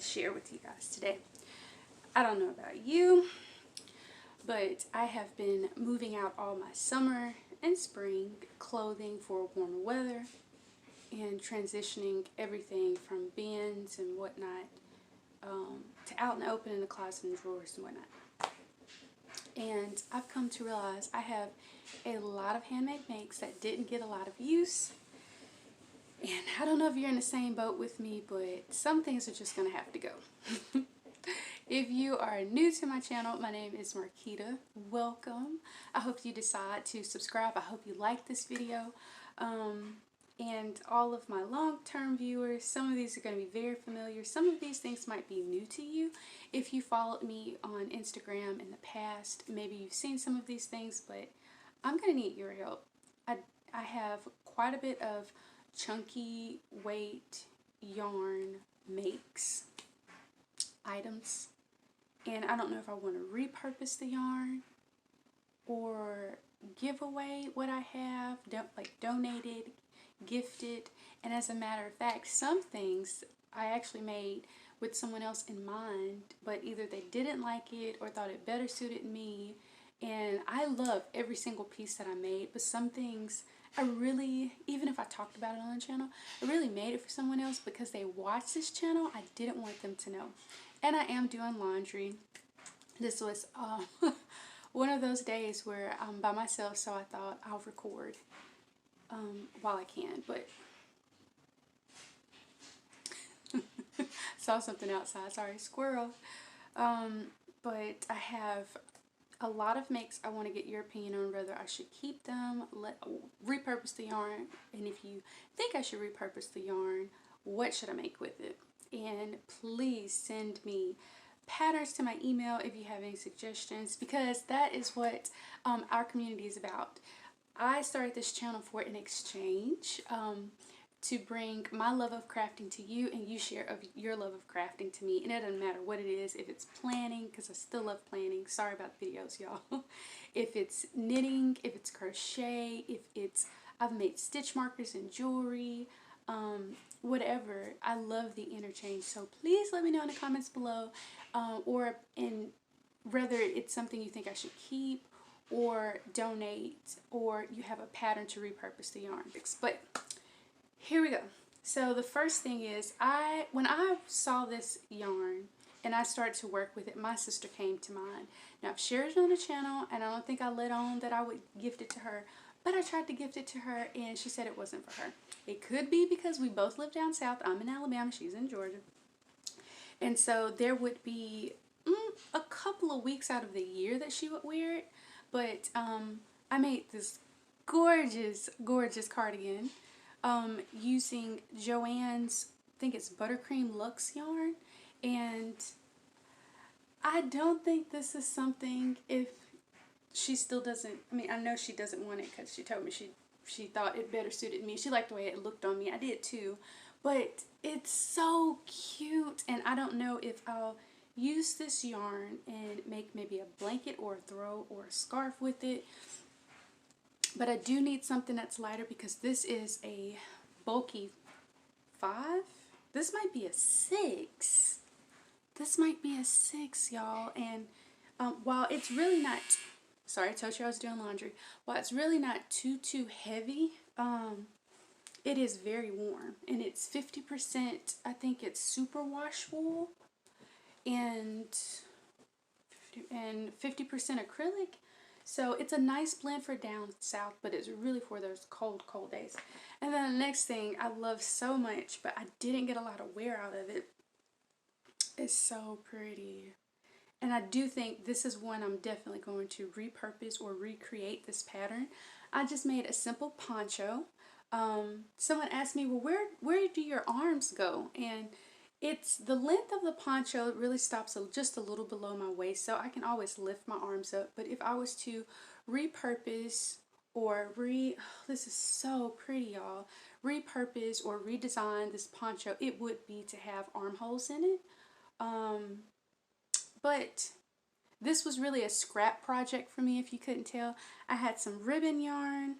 to share with you guys today. I don't know about you, but I have been moving out all my summer and spring clothing for warmer weather and transitioning everything from bins and whatnot to out in the open in the closet and drawers and whatnot. And I've come to realize I have a lot of handmade makes that didn't get a lot of use. And I don't know if you're in the same boat with me, but some things are just going to have to go. If you are new to my channel, my name is Marquita. Welcome. I hope you decide to subscribe. I hope you like this video. And all of my long-term viewers, some of these are going to be very familiar. Some of these things might be new to you. If you followed me on Instagram in the past, maybe you've seen some of these things, but I'm going to need your help. I have quite a bit of chunky weight yarn makes items, and I don't know if I want to repurpose the yarn or give away what I have, like donated, gifted. And as a matter of fact, some things I actually made with someone else in mind, but either they didn't like it or thought it better suited me. And I love every single piece that I made, but some things I really, even if I talked about it on the channel, I really made it for someone else because they watched this channel. I didn't want them to know. And I am doing laundry. This was one of those days where I'm by myself, so I thought I'll record while I can, but saw something outside, sorry, squirrel. But I have a lot of makes I want to get your opinion on whether I should keep them, repurpose the yarn, and if you think I should repurpose the yarn, what should I make with it? And please send me patterns to my email if you have any suggestions, because that is what our community is about. I started this channel for an exchange, to bring my love of crafting to you and you share of your love of crafting to me. And it doesn't matter what it is, if it's planning, because I still love planning, sorry about the videos, y'all. If it's knitting, if it's crochet, if it's, I've made stitch markers and jewelry, whatever, I love the interchange. So please let me know in the comments below, or whether it's something you think I should keep or donate, or you have a pattern to repurpose the yarn. But here we go. So the first thing is, when I saw this yarn and I started to work with it, my sister came to mind. Now I've shared it on the channel and I don't think I let on that I would gift it to her, but I tried to gift it to her and she said it wasn't for her. It could be because we both live down south. I'm in Alabama, she's in Georgia. And so there would be a couple of weeks out of the year that she would wear it. But I made this gorgeous, gorgeous cardigan using JoAnn's, I think it's Buttercream Luxe yarn. And I don't think this is something, if she still doesn't, I mean, I know she doesn't want it because she told me she thought it better suited me. She liked the way it looked on me. I did too. But it's so cute, and I don't know if I'll use this yarn and make maybe a blanket or a throw or a scarf with it. But I do need something that's lighter because this is a bulky 5. This might be a 6. This might be a 6, y'all. And while it's really not, sorry, I told you I was doing laundry. While it's really not too heavy, it is very warm. And it's 50%, I think it's superwash wool and 50% acrylic. So it's a nice blend for down south, but it's really for those cold days. And then the next thing I love so much, but I didn't get a lot of wear out of it. It's so pretty. And I do think this is one I'm definitely going to repurpose or recreate this pattern. I just made a simple poncho. Someone asked me, well, where do your arms go? And it's the length of the poncho, it really stops just a little below my waist, so I can always lift my arms up. But if I was to repurpose or this is so pretty, y'all, repurpose or redesign this poncho, it would be to have armholes in it. But this was really a scrap project for me, if you couldn't tell. I had some ribbon yarn.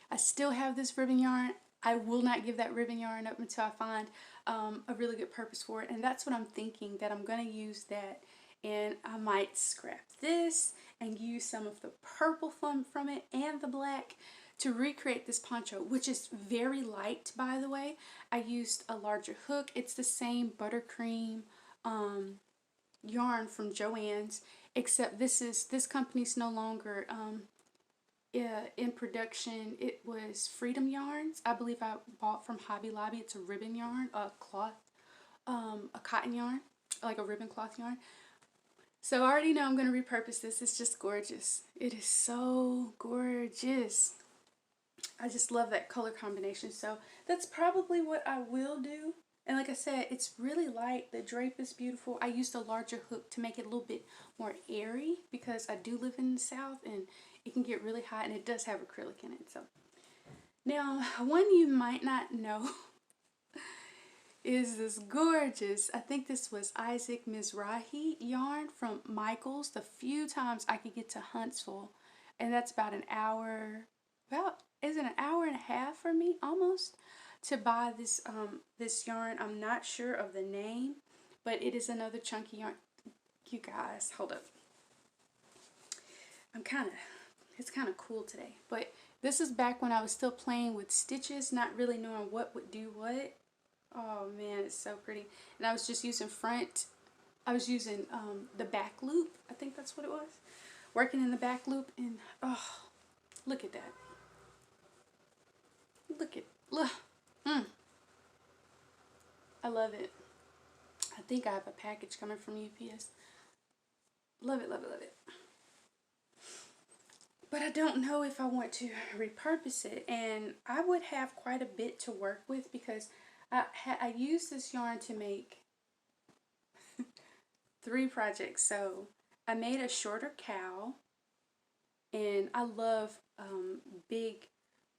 I still have this ribbon yarn. I will not give that ribbon yarn up until I find a really good purpose for it. And that's what I'm thinking, that I'm going to use that. And I might scrap this and use some of the purple from it and the black to recreate this poncho, which is very light, by the way. I used a larger hook. It's the same Buttercream yarn from JoAnn's, except this company's no longer in production. It was Freedom Yarns. I believe I bought from Hobby Lobby. It's a ribbon yarn, a cloth, a cotton yarn, like a ribbon cloth yarn. So I already know I'm going to repurpose this. It's just gorgeous. It is so gorgeous. I just love that color combination. So that's probably what I will do. And like I said, it's really light. The drape is beautiful. I used a larger hook to make it a little bit more airy because I do live in the South and it can get really hot, and it does have acrylic in it. So now, one you might not know is this gorgeous, I think this was Issac Mirzrahi yarn from Michael's. The few times I could get to Huntsville, and that's about an hour, is it an hour and a half for me almost, to buy this this yarn. I'm not sure of the name, but it is another chunky yarn. You guys, hold up. It's kind of cool today. But this is back when I was still playing with stitches, not really knowing what would do what. Oh man, it's so pretty. And I was just using the back loop. I think that's what it was. Working in the back loop, and oh, look at that. Look. I love it. I think I have a package coming from UPS. Love it, love it, love it. But I don't know if I want to repurpose it, and I would have quite a bit to work with because I used this yarn to make 3 projects. So I made a shorter cowl, and I love big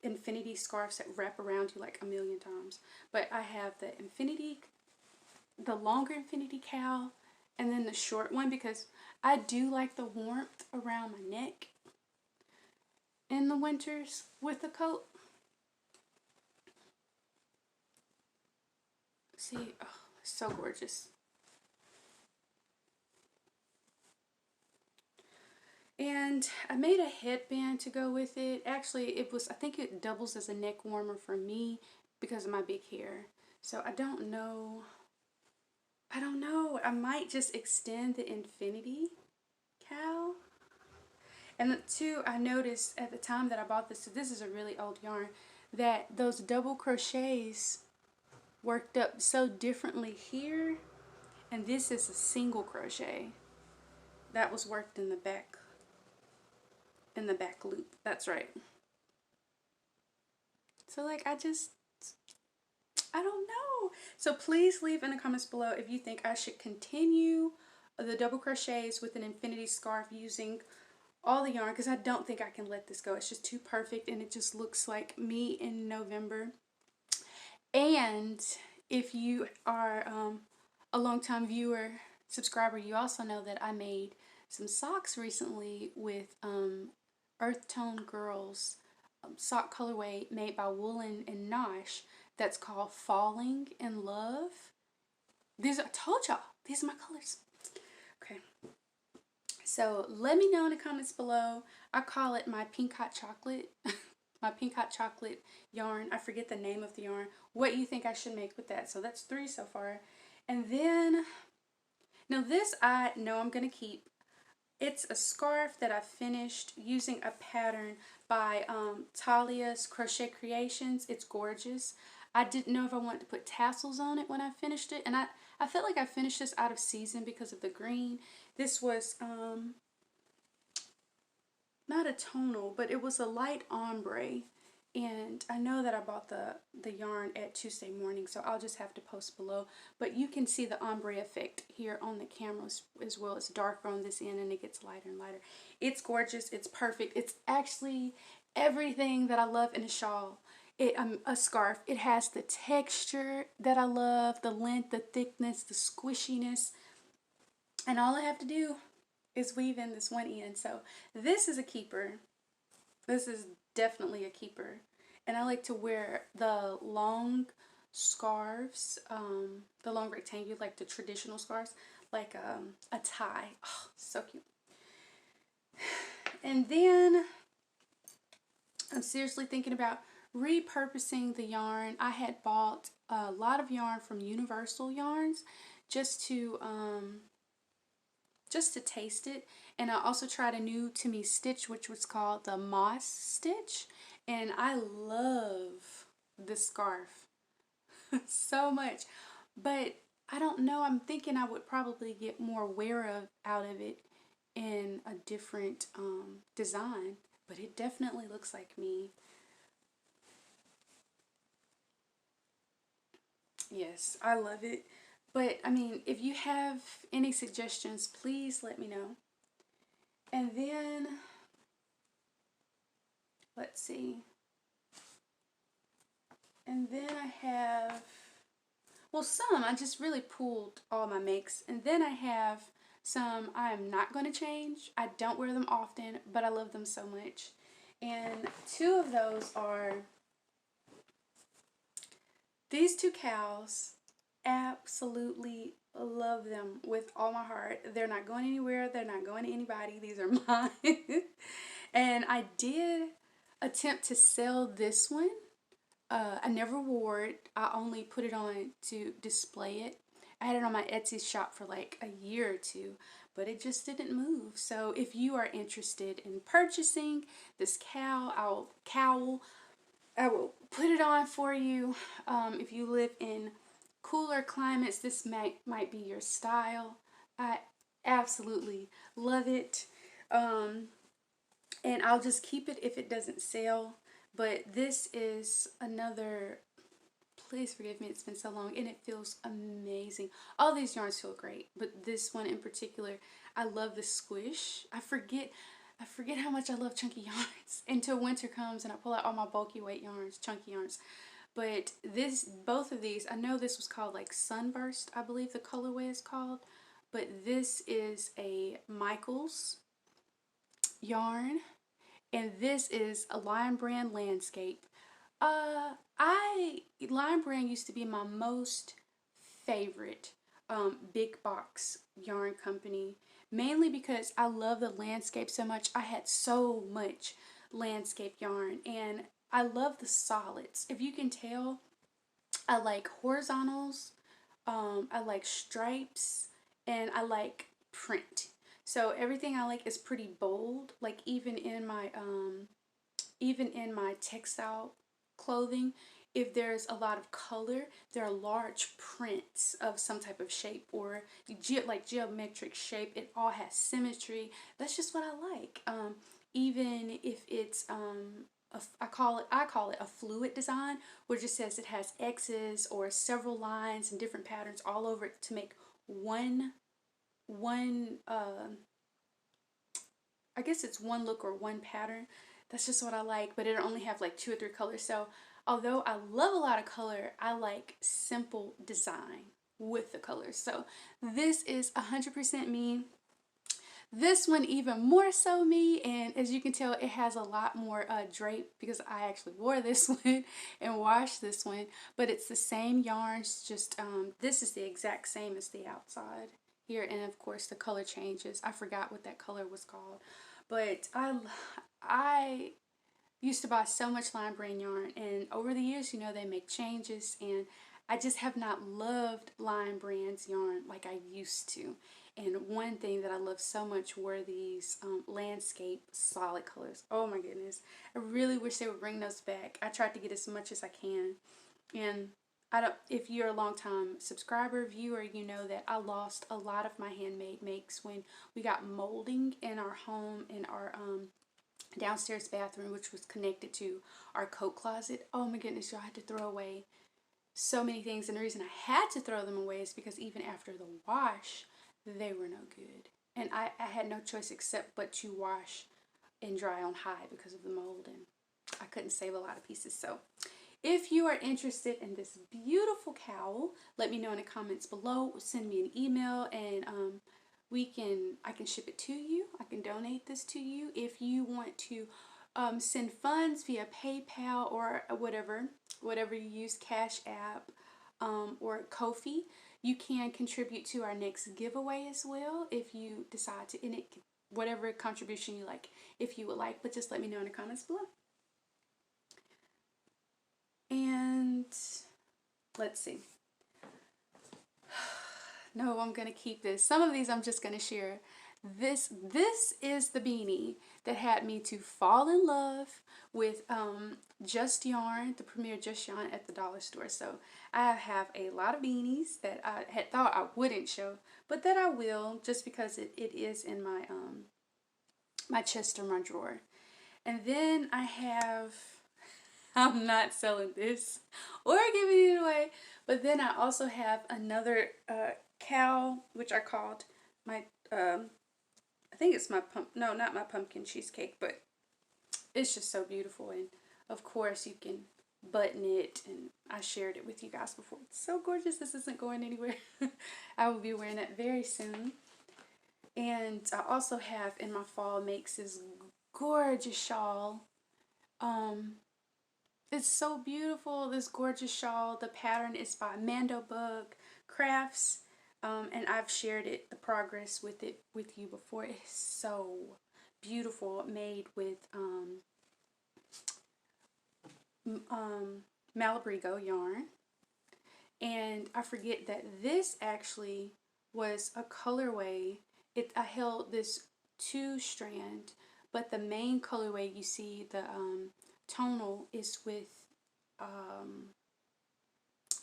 infinity scarves that wrap around you like a million times. But I have the longer infinity cowl, and then the short one because I do like the warmth around my neck in the winters with the coat. See, oh, it's so gorgeous. And I made a headband to go with it. Actually, I think it doubles as a neck warmer for me because of my big hair. So I don't know. I might just extend the infinity cowl. And two, I noticed at the time that I bought this, so this is a really old yarn, that those double crochets worked up so differently here. And this is a single crochet that was worked in the back loop. That's right. So like I don't know. So please leave in the comments below if you think I should continue the double crochets with an infinity scarf using all the yarn, because I don't think I can let this go. It's just too perfect, and it just looks like me in November. And if you are a long-time viewer, subscriber, you also know that I made some socks recently with Earth Tone Girls sock colorway made by Woolen and Nosh that's called Falling in Love. I told y'all, these are my colors. Okay. So let me know in the comments below. I call it my pink hot chocolate. My pink hot chocolate yarn. I forget the name of the yarn. What you think I should make with that. So that's 3 so far. And then, now this I know I'm going to keep. It's a scarf that I finished using a pattern by TaliaCrochetCreations. It's gorgeous. I didn't know if I wanted to put tassels on it when I finished it. And I felt like I finished this out of season because of the green. This was not a tonal, but it was a light ombre. And I know that I bought the yarn at Tuesday morning, so I'll just have to post below. But you can see the ombre effect here on the camera as well. It's darker on this end and it gets lighter and lighter. It's gorgeous. It's perfect. It's actually everything that I love in a shawl. A scarf. It has the texture that I love, the length, the thickness, the squishiness. And all I have to do is weave in this one end. So this is a keeper. This is definitely a keeper. and I like to wear the long scarves, the long rectangular, like the traditional scarves, like a tie. Oh, so cute. And then I'm seriously thinking about repurposing the yarn. I had bought a lot of yarn from Universal Yarns just to taste it, and I also tried a new to me stitch which was called the moss stitch, and I love this scarf so much, but I don't know, I'm thinking I would probably get more wear out of it in a different design, but it definitely looks like me. Yes, I love it. But I mean, if you have any suggestions, please let me know. And then, let's see. And then I have, well, some, I just really pulled all my makes. And then I have some I am not going to change. I don't wear them often, but I love them so much. And two of those are these two Cowls. Absolutely love them with all my heart. They're not going anywhere. They're not going to anybody. These are mine. And I did attempt to sell this one. I never wore it. I only put it on to display it. I had it on my Etsy shop for like a year or two, but it just didn't move. So if you are interested in purchasing this cowl, I will put it on for you. If you live in cooler climates, this might be your style. I absolutely love it. And I'll just keep it if it doesn't sell. But this is another, please forgive me, it's been so long, and it feels amazing. All these yarns feel great, but this one in particular, I love the squish. I forget how much I love chunky yarns until winter comes and I pull out all my bulky weight yarns, chunky yarns. But both of these, I know this was called like Sunburst, I believe the colorway is called, but this is a Michaels yarn, and this is a Lion Brand Landscape. Lion Brand used to be my most favorite big box yarn company, mainly because I love the landscape so much. I had so much landscape yarn, and I love the solids. If you can tell, I like horizontals, I like stripes, and I like print. So everything I like is pretty bold. Like even in my textile clothing, if there's a lot of color, there are large prints of some type of shape or like geometric shape. It all has symmetry. That's just what I like. Even if it's I call it a fluid design, which just says it has X's or several lines and different patterns all over it to make one I guess it's one look or one pattern. That's just what I like, but it'll only have like 2 or 3 colors. So although I love a lot of color, I like simple design with the colors. So this is 100% me. This one even more so me, and as you can tell, it has a lot more drape because I actually wore this one and washed this one, but it's the same yarns, just this is the exact same as the outside here, and of course the color changes. I forgot what that color was called, but I used to buy so much Lion Brand yarn, and over the years, you know, they make changes, and I just have not loved Lion Brand's yarn like I used to. And one thing that I love so much were these landscape solid colors. Oh my goodness. I really wish they would bring those back. I tried to get as much as I can. And if you're a long time subscriber, viewer, you know that I lost a lot of my handmade makes when we got molding in our home, in our downstairs bathroom, which was connected to our coat closet. Oh my goodness, y'all, I had to throw away so many things. And the reason I had to throw them away is because even after the wash, they were no good. And I had no choice except but to wash and dry on high because of the mold, and I couldn't save a lot of pieces. So if you are interested in this beautiful cowl, let me know in the comments below. Send me an email, and I can ship it to you. I can donate this to you. If you want to send funds via PayPal or whatever you use, Cash App, or Ko-fi. You can contribute to our next giveaway as well if you decide to, and whatever contribution you like, if you would like, but just let me know in the comments below. And let's see. No, I'm going to keep this. Some of these I'm just going to share. This is the beanie that had me to fall in love with Just Yarn, the premier Just Yarn at the dollar store. So I have a lot of beanies that I had thought I wouldn't show, but that I will, just because it is in my my chest or my drawer. And then I have, I'm not selling this or giving it away, but then I also have another cowl, which I called my I think it's my no, not my pumpkin cheesecake, but it's just so beautiful. And of course you can button it, and I shared it with you guys before. It's so gorgeous. This isn't going anywhere. I will be wearing it very soon. And I also have in my fall makes this gorgeous shawl. It's so beautiful, this gorgeous shawl. The pattern is by Mando Crafts. And I've shared it, the progress with you before. It's so beautiful, made with Malabrigo yarn. And I forget that this actually was a colorway. I held this 2-strand, but the main colorway, you see the tonal, is with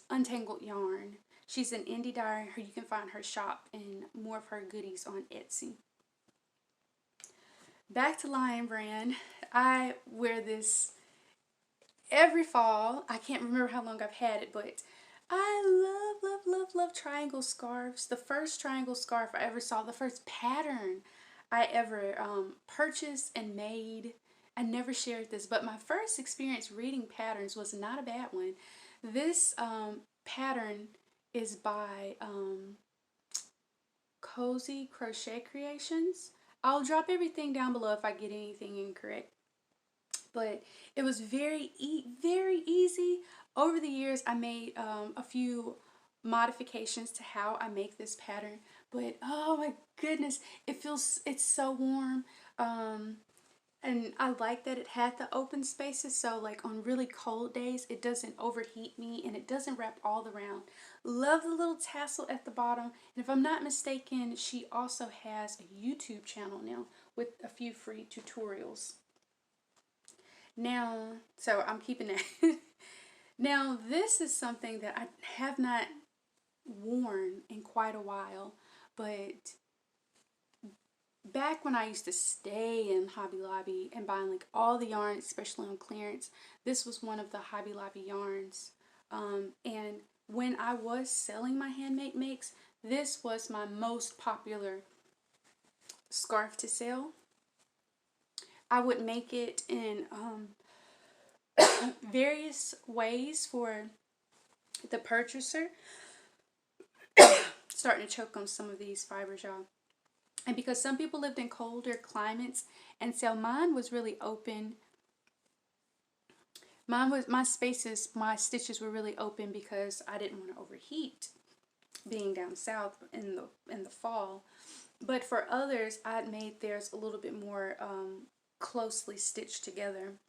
Untangled yarn. She's an indie dyer. You can find her shop and more of her goodies on Etsy. Back to Lion Brand. I wear this every fall. I can't remember how long I've had it, but I love, love, love, love triangle scarves. The first triangle scarf I ever saw, the first pattern I ever purchased and made. I never shared this, but my first experience reading patterns was not a bad one. This pattern is by CozyCrochetCreations. I'll drop everything down below if I get anything incorrect. But it was very easy. Over the years, I made a few modifications to how I make this pattern. But oh my goodness, it's so warm. And I like that it had the open spaces, so like on really cold days, it doesn't overheat me and it doesn't wrap all around. Love the little tassel at the bottom. And if I'm not mistaken, she also has a YouTube channel now with a few free tutorials. Now, so I'm keeping that. Now, this is something that I have not worn in quite a while, but back when I used to stay in Hobby Lobby and buying like all the yarn, especially on clearance, this was one of the Hobby Lobby yarns. And when I was selling my handmade makes, this was my most popular scarf to sell. I would make it in various ways for the purchaser. Starting to choke on some of these fibers, y'all. And because some people lived in colder climates, and so mine was really open. My stitches were really open because I didn't want to overheat being down south in the fall. But for others, I'd made theirs a little bit more closely stitched together.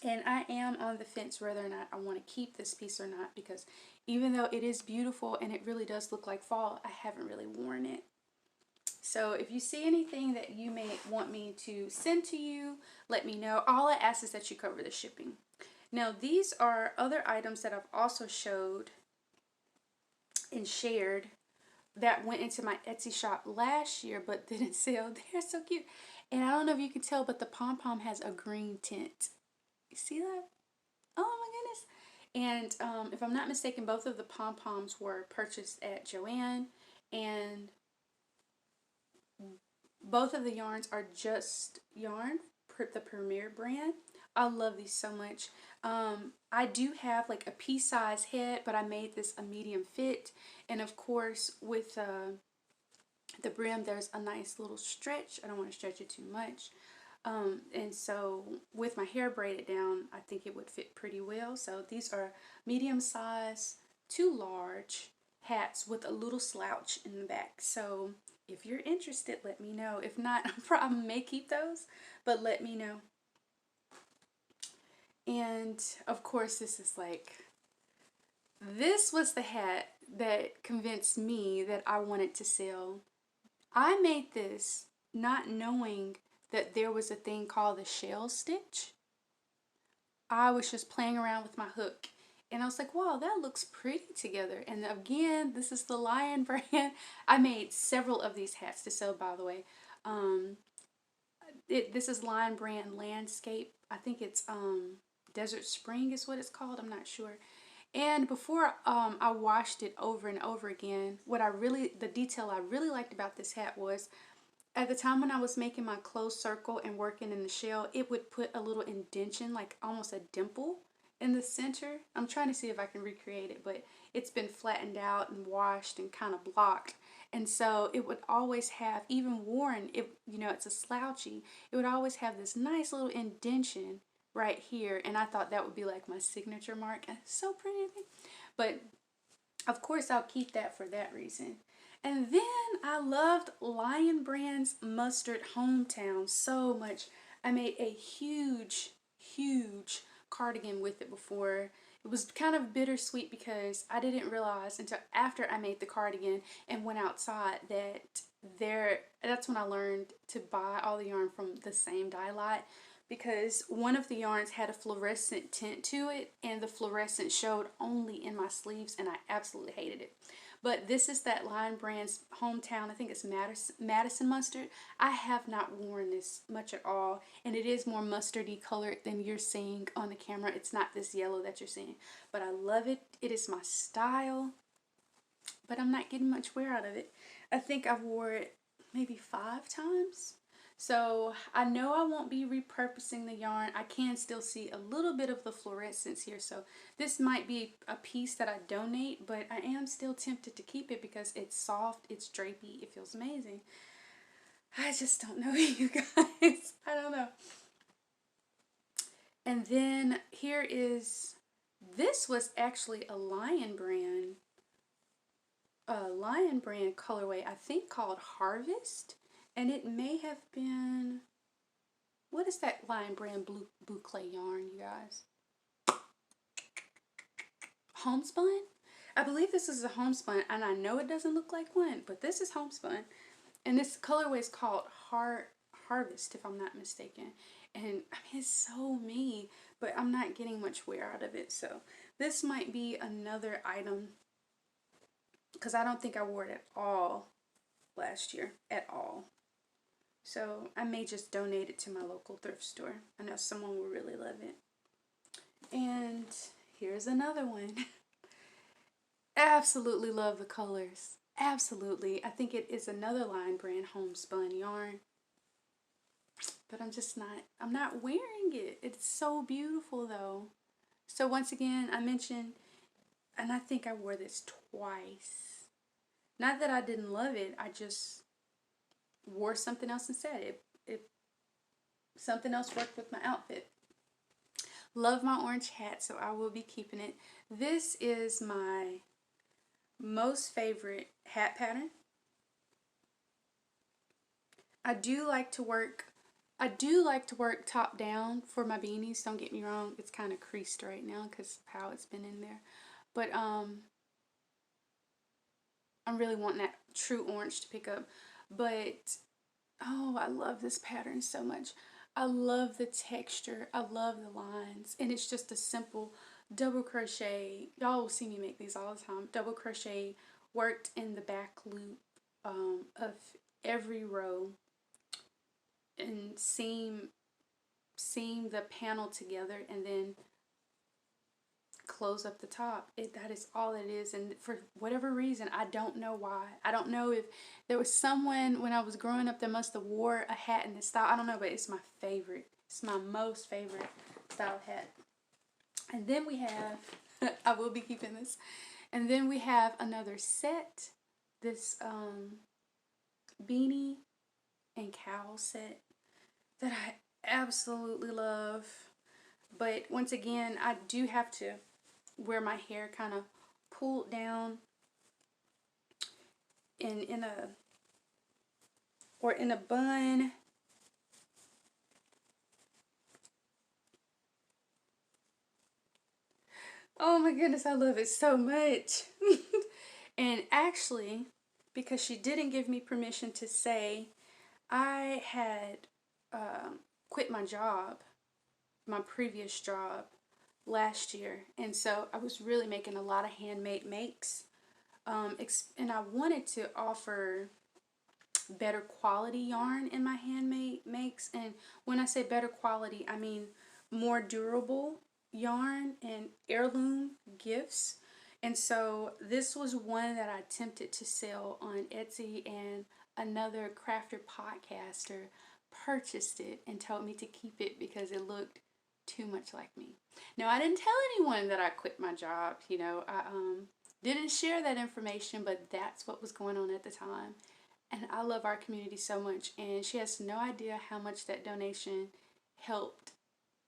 And I am on the fence whether or not I want to keep this piece or not, because even though it is beautiful and it really does look like fall, I haven't really worn it. So if you see anything that you may want me to send to you, let me know. All I ask is that you cover the shipping. Now, these are other items that I've also showed and shared that went into my Etsy shop last year but didn't sell. They're so cute. And I don't know if you can tell, but the pom-pom has a green tint. You see that? Oh my goodness. And if I'm not mistaken, both of the pom-poms were purchased at JoAnn, and both of the yarns are Just Yarn, the premier brand. I love these so much. I do have like a pea size head, but I made this a medium fit. And of course, with the brim, there's a nice little stretch. I don't want to stretch it too much. And so with my hair braided down, I think it would fit pretty well. So these are medium size to large hats with a little slouch in the back. So if you're interested, let me know. If not, I may keep those, but let me know. And of course, this was the hat that convinced me that I wanted to sell. I made this not knowing that there was a thing called the shell stitch. I was just playing around with my hook and I was like, wow, that looks pretty together. And again, this is the Lion brand. I made several of these hats to sell, by the way. This is Lion brand Landscape. I think it's Desert Spring is what it's called. I'm not sure. And before I washed it over and over again, the detail I really liked about this hat was at the time when I was making my closed circle and working in the shell, it would put a little indentation, like almost a dimple in the center. I'm trying to see if I can recreate it, but it's been flattened out and washed and kind of blocked. And so it would always have, even worn, it's a slouchy, it would always have this nice little indentation right here. And I thought that would be like my signature mark. And it's so pretty. But of course I'll keep that for that reason. And then I loved Lion Brand's Mustard Hometown so much. I made a huge cardigan with it before. It was kind of bittersweet because I didn't realize until after I made the cardigan and went outside that's when I learned to buy all the yarn from the same dye lot, because one of the yarns had a fluorescent tint to it and the fluorescent showed only in my sleeves and I absolutely hated it. But this is that Lion Brand's Hometown. I think it's Madison mustard. I have not worn this much at all. And it is more mustardy colored than you're seeing on the camera. It's not this yellow that you're seeing. But I love it. It is my style. But I'm not getting much wear out of it. I think I've wore it maybe 5 times. So I know I won't be repurposing the yarn. I can still see a little bit of the fluorescence here. So this might be a piece that I donate, but I am still tempted to keep it because it's soft, it's drapey, it feels amazing. I just don't know, you guys. I don't know. And then this was actually a Lion brand colorway, I think called Harvest. And it may have been, what is that Lion brand Boucle yarn, you guys? Homespun? I believe this is a homespun, and I know it doesn't look like one, but this is homespun. And this colorway is called Harvest, if I'm not mistaken. And I mean, it's so me, but I'm not getting much wear out of it. So this might be another item, because I don't think I wore it at all last year, at all. So I may just donate it to my local thrift store. I know someone will really love it. And here's another one. Absolutely love the colors. Absolutely. I think it is another Lion brand homespun yarn. But I'm not wearing it. It's so beautiful though. So once again, I mentioned, and I think I wore this twice. Not that I didn't love it, I just wore something else instead. Something else worked with my outfit. Love my orange hat, so I will be keeping it. This is my most favorite hat pattern. I do like to work top down for my beanies. Don't get me wrong, it's kind of creased right now because of how it's been in there. But I'm really wanting that true orange to pick up. But oh, I love this pattern so much. I love the texture. I love the lines. And it's just a simple double crochet. Y'all will see me make these all the time. Double crochet worked in the back loop of every row. And seam the panel together and then close up the top. That is all it is. And for whatever reason, I don't know why. I don't know if there was someone when I was growing up that must have wore a hat in this style. I don't know, but it's my favorite. It's my most favorite style hat. And then we have, I will be keeping this. And then we have another set. This Beanie and Cowl set that absolutely love. But once again, I do have to wear my hair kind of pulled down in a bun. Oh my goodness, I love it so much. And actually, because she didn't give me permission to say, I had quit my job, my previous job, last year. And so I was really making a lot of handmade makes. And I wanted to offer better quality yarn in my handmade makes. And when I say better quality, I mean more durable yarn and heirloom gifts. And so this was one that I attempted to sell on Etsy, and another crafter podcaster purchased it and told me to keep it because it looked too much like me. Now, I didn't tell anyone that I quit my job. You know, I didn't share that information, but that's what was going on at the time. And I love our community so much, and she has no idea how much that donation helped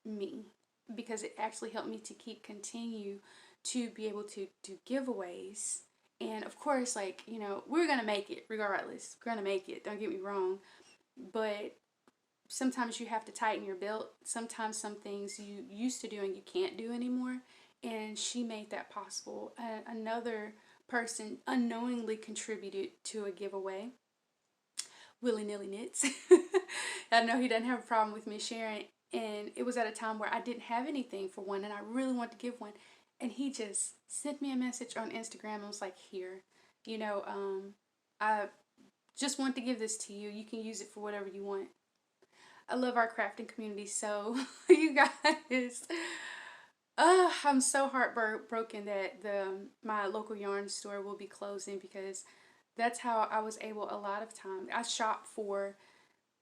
me, because it actually helped me to continue to be able to do giveaways. And of course, like, you know, we're gonna make it regardless. We're gonna make it, don't get me wrong. But sometimes you have to tighten your belt. Sometimes some things you used to do and you can't do anymore. And she made that possible. Another person unknowingly contributed to a giveaway. Willy Nilly Knits. I know he doesn't have a problem with me sharing. And it was at a time where I didn't have anything for one, and I really wanted to give one. And he just sent me a message on Instagram and was like, here, you know, I just want to give this to you. You can use it for whatever you want. I love our crafting community so, you guys. I'm so heartbroken that my local yarn store will be closing, because that's how I was able a lot of times. I shop for,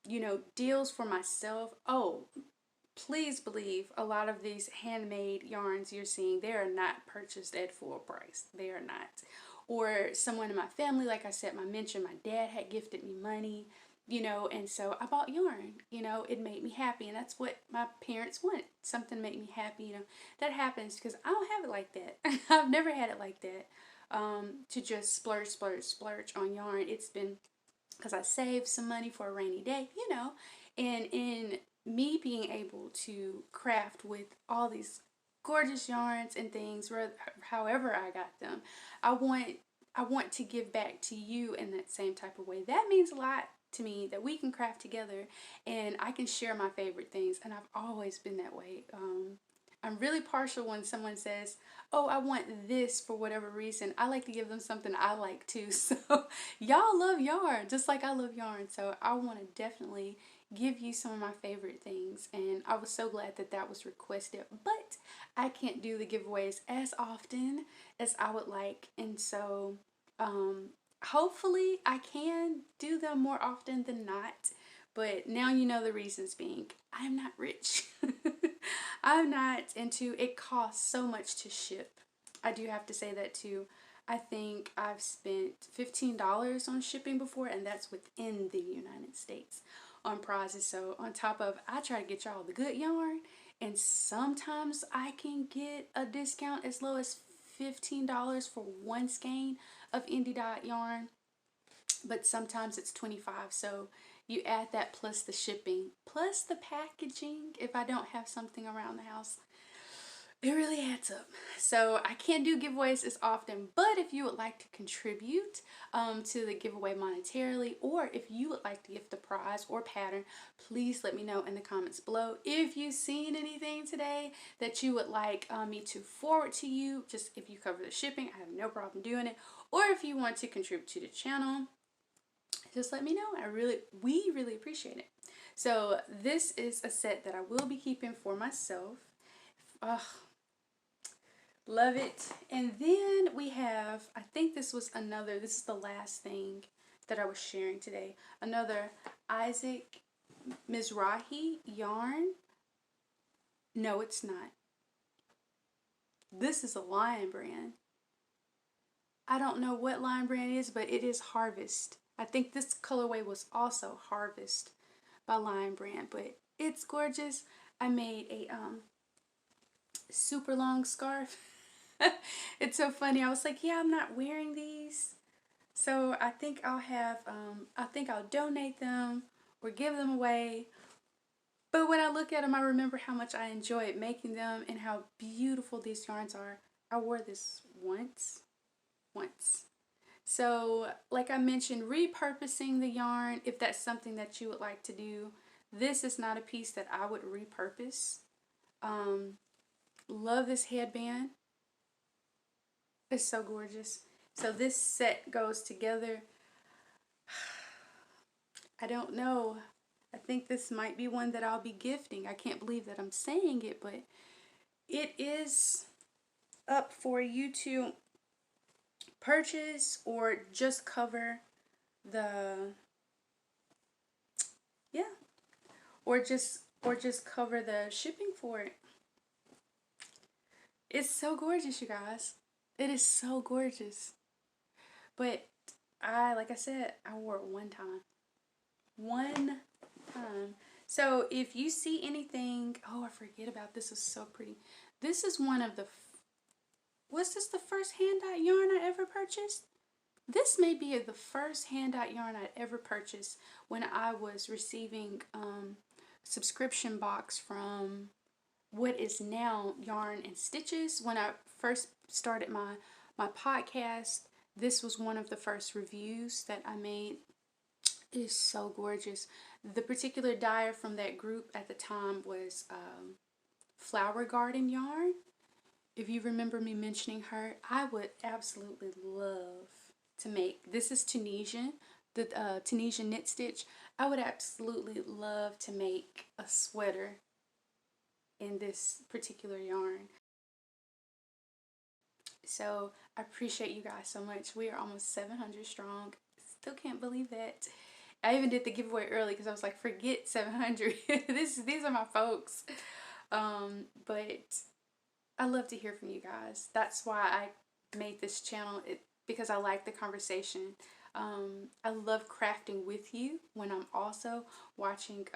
you know, deals for myself. Oh, please believe a lot of these handmade yarns you're seeing, they are not purchased at full price. They are not. Or someone in my family, like I said, my dad had gifted me money, you know, and so I bought yarn. You know, it made me happy, and that's what my parents want. Something to make me happy, you know. That happens because I don't have it like that. I've never had it like that. To just splurge on yarn. It's been because I saved some money for a rainy day, you know, and in me being able to craft with all these gorgeous yarns and things, however I got them, I want to give back to you in that same type of way. That means a lot to me, that we can craft together and I can share my favorite things, and I've always been that way. I'm really partial when someone says, oh, I want this for whatever reason. I like to give them something I like too. So y'all love yarn just like I love yarn. So I want to definitely give you some of my favorite things. And I was so glad that that was requested. But I can't do the giveaways as often as I would like. And so hopefully I can do them more often than not. But now you know the reasons being. I'm not rich. I'm not, and two, it costs so much to ship. I do have to say that too. I think I've spent $15 on shipping before, and that's within the United States on prizes. So on top of, I try to get y'all the good yarn, and sometimes I can get a discount as low as $15 for one skein of indie dot yarn, but sometimes it's $25. So you add that plus the shipping, plus the packaging. If I don't have something around the house, it really adds up. So I can't do giveaways as often, but if you would like to contribute to the giveaway monetarily, or if you would like to gift a prize or pattern, please let me know in the comments below. If you've seen anything today that you would like me to forward to you, just if you cover the shipping, I have no problem doing it. Or if you want to contribute to the channel, just let me know. We really appreciate it. So this is a set that I will be keeping for myself. Ugh, love it. And then we have, I think this is the last thing that I was sharing today. Another Issac Mirzrahi yarn. No, it's not. This is a Lion brand. I don't know what Lion brand is, but it is Harvest. I think this colorway was also Harvest by Lion brand, but It's gorgeous. I made a super long scarf. It's so funny. I was like, yeah, I'm not wearing these. So I think I'll donate them or give them away. But when I look at them, I remember how much I enjoyed making them and how beautiful these yarns are. I wore this once. So, like I mentioned, repurposing the yarn, if that's something that you would like to do. This is not a piece that I would repurpose. Love this headband. It's so gorgeous. So this set goes together. I don't know. I think this might be one that I'll be gifting. I can't believe that I'm saying it, but it is up for you to purchase or just cover the, yeah, or just cover the shipping for it. It's so gorgeous, you guys. It is so gorgeous. But like I said, I wore it one time. So if you see anything, oh, I forget about this. Is so pretty. This is one of the, was this the first hand-dyed yarn I ever purchased? This may be the first hand-dyed yarn I'd ever purchased when I was receiving subscription box from what is now Yarn and Stitches. When I first started my podcast, this was one of the first reviews that I made. It is so gorgeous. The particular dyer from that group at the time was FlowerGardenYarn. If you remember me mentioning her, I would absolutely love to make, this is Tunisian, the Tunisian knit stitch. I would absolutely love to make a sweater in this particular yarn. So I appreciate you guys so much. We are almost 700 strong. Still can't believe that. I even did the giveaway early because I was like, forget 700. These are my folks. But I love to hear from you guys. That's why I made this channel, because I like the conversation. I love crafting with you when I'm also watching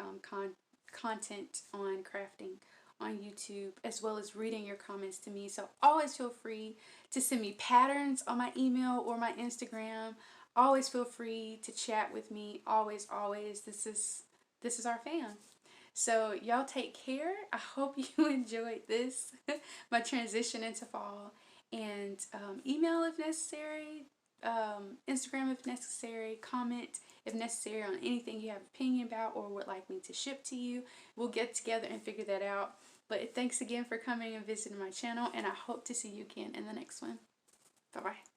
content on crafting on YouTube, as well as reading your comments to me. So always feel free to send me patterns on my email or my Instagram. Always feel free to chat with me. Always, always. This is our fam. So y'all take care. I hope you enjoyed this, my transition into fall. And email if necessary, Instagram if necessary, comment if necessary on anything you have an opinion about or would like me to ship to you. We'll get together and figure that out. But thanks again for coming and visiting my channel, and I hope to see you again in the next one. Bye-bye.